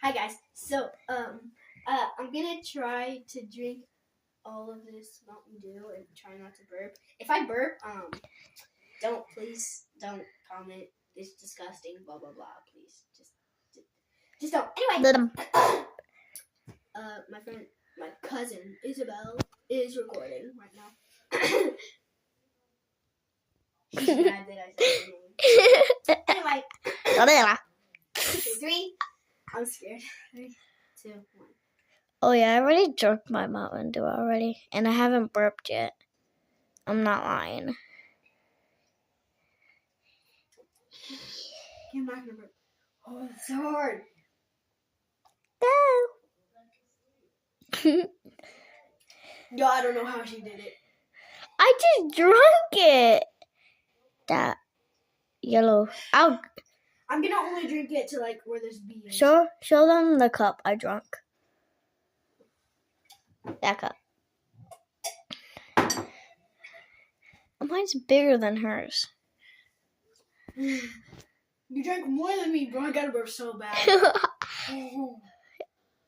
Hi guys. So I'm gonna try to drink all of this Mountain Dew and try not to burp. If I burp, please don't comment. It's disgusting. Blah blah blah. Please just don't. Anyway, my cousin Isabel is recording right now. She's mad that I said her name. Anyway, 3. I'm scared. 3, 2, 1. Oh yeah, I already drank my Mountain Dew already, and I haven't burped yet. I'm not lying. I'm not gonna burp. Oh, it's so hard. Yo, I don't know how she did it. I just drank it. That yellow. I'm gonna only drink it to like where there's bees. Show them the cup I drank. That cup. Mine's bigger than hers. You drank more than me, bro. I gotta burp so bad.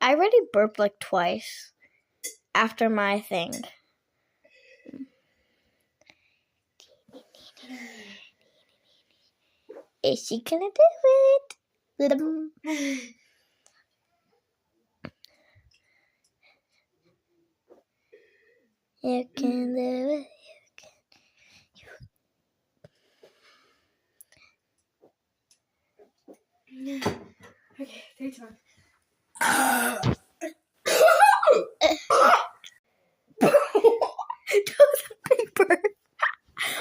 I already burped like twice after my thing. Is she gonna do it? You can do it. Okay, 3, 2, 1.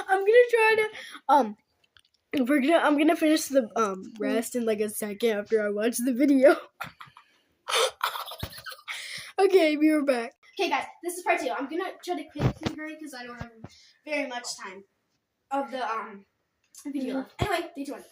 I'm gonna try to I'm gonna finish the rest in like a second after I watch the video. Okay, we were back. Okay guys, this is part 2. I'm gonna try to quickly hurry because I don't have very much time of the video left. Anyway, 3, 2, 1.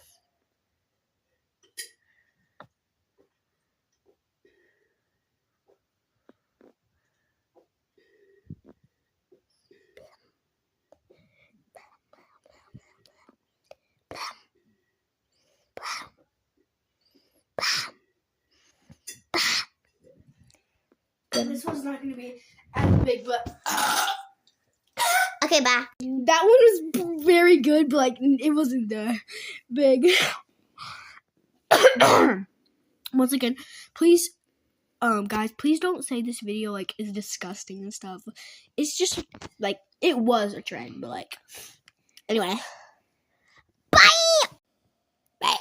This one's not going to be as big, but... Okay, bye. That one was very good, but like it wasn't that big. Once again, please, guys, please don't say this video like is disgusting and stuff. It's just like it was a trend, but like anyway. Bye. Bye.